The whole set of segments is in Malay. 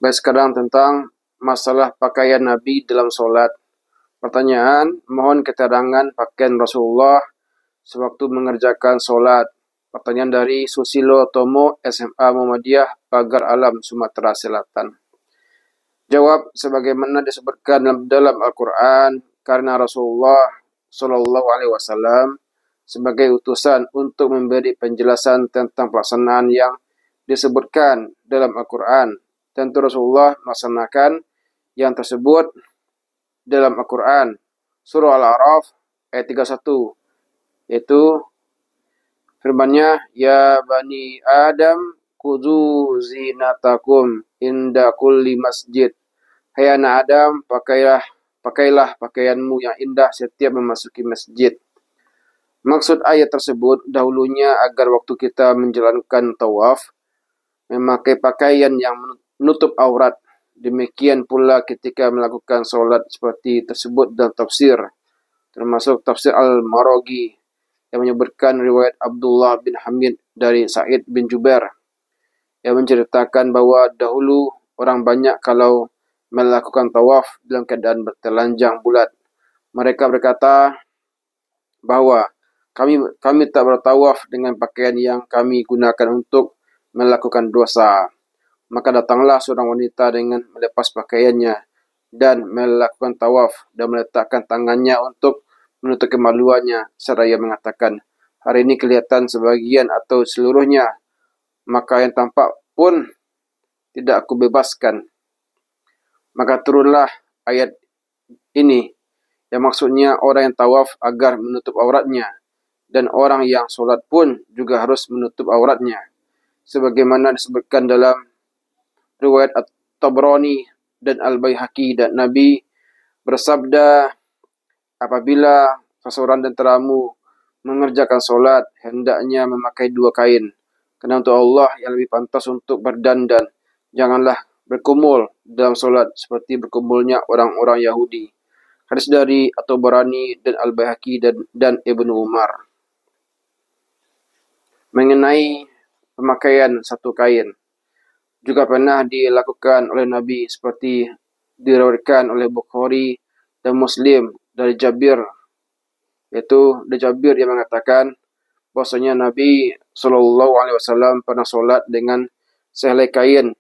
Baik, sekarang tentang masalah pakaian Nabi dalam solat. Pertanyaan, mohon keterangan pakaian Rasulullah sewaktu mengerjakan solat. Pertanyaan dari Susilo Tomo, SMA Muhammadiyah, Pagar Alam, Sumatera Selatan. Jawab, sebagaimana disebutkan dalam Al-Quran, karena Rasulullah Shallallahu Alaihi Wasallam sebagai utusan untuk memberi penjelasan tentang pelaksanaan yang disebutkan dalam Al-Quran. Tentu Rasulullah melaksanakan yang tersebut dalam Al-Quran. Surah Al-A'raf ayat 31, yaitu firman-Nya, Ya Bani Adam, Khudzu zinatakum inda kulli masjid. Hai anak Adam, pakailah pakaianmu yang indah setiap memasuki masjid. Maksud ayat tersebut dahulunya agar waktu kita menjalankan tawaf, memakai pakaian yang menutup aurat. Demikian pula ketika melakukan solat seperti tersebut dalam tafsir, termasuk tafsir Al-Maraghi yang menyebutkan riwayat Abdullah bin Hamid dari Sa'id bin Jubair yang menceritakan bahwa dahulu orang banyak kalau melakukan tawaf dalam keadaan bertelanjang bulat. Mereka berkata bahwa kami tak bertawaf dengan pakaian yang kami gunakan untuk melakukan dosa. Maka datanglah seorang wanita dengan melepas pakaiannya dan melakukan tawaf dan meletakkan tangannya untuk menutup kemaluannya. Seraya mengatakan, hari ini kelihatan sebagian atau seluruhnya, maka yang tampak pun tidak aku bebaskan. Maka turunlah ayat ini yang maksudnya orang yang tawaf agar menutup auratnya, dan orang yang solat pun juga harus menutup auratnya. Sebagaimana disebutkan dalam riwayat At-Tabrani dan Al-Baihaqi, dan Nabi bersabda, apabila seseorang dan teramu mengerjakan solat, hendaknya memakai dua kain. Karena untuk Allah yang lebih pantas untuk berdandan. Janganlah berkumul dalam solat seperti berkumulnya orang-orang Yahudi. Hadis dari At-Tabrani dan Al-Baihaqi dan Ibnu Umar. Mengenai pemakaian satu kain, juga pernah dilakukan oleh Nabi seperti diriwayatkan oleh Bukhari dan Muslim dari Jabir, yaitu dari Jabir yang mengatakan bahwasanya Nabi Shallallahu Alaihi Wasallam pernah solat dengan sehelai kain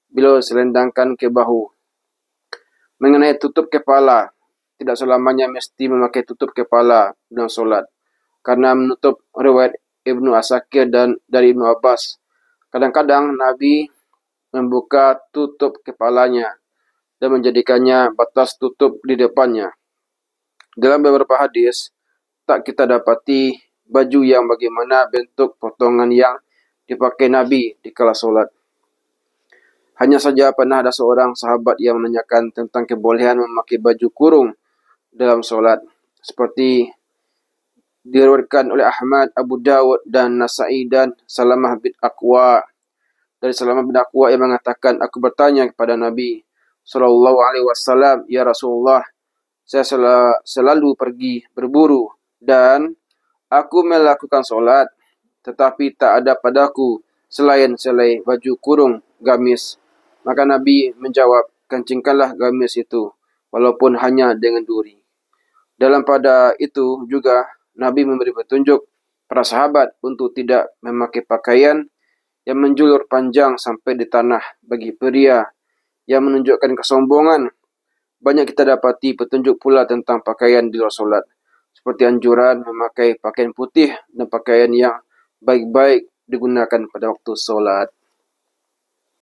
beliau selendangkan ke bahu. Mengenai tutup kepala, tidak selamanya mesti memakai tutup kepala dalam solat, karena menutup riwayat Ibnu Asakir dan dari Ibnu Abbas. Kadang-kadang Nabi membuka tutup kepalanya dan menjadikannya batas tutup di depannya. Dalam beberapa hadis, tak kita dapati baju yang bagaimana bentuk potongan yang dipakai Nabi di kala solat. Hanya saja pernah ada seorang sahabat yang menanyakan tentang kebolehan memakai baju kurung dalam solat, seperti diriwayatkan oleh Ahmad, Abu Dawud dan Nasa'i dan Salamah bin Aqwa. Dari Salamah bin Aqwa yang mengatakan, aku bertanya kepada Nabi Sallallahu Alaihi Wasallam, ya Rasulullah, saya selalu pergi berburu dan aku melakukan solat, tetapi tak ada padaku selain selai baju kurung gamis. Maka Nabi menjawab, kencingkanlah gamis itu, walaupun hanya dengan duri. Dalam pada itu juga Nabi memberi petunjuk para sahabat untuk tidak memakai pakaian yang menjulur panjang sampai di tanah bagi pria yang menunjukkan kesombongan. Banyak kita dapati petunjuk pula tentang pakaian di luar solat, seperti anjuran memakai pakaian putih dan pakaian yang baik-baik digunakan pada waktu solat.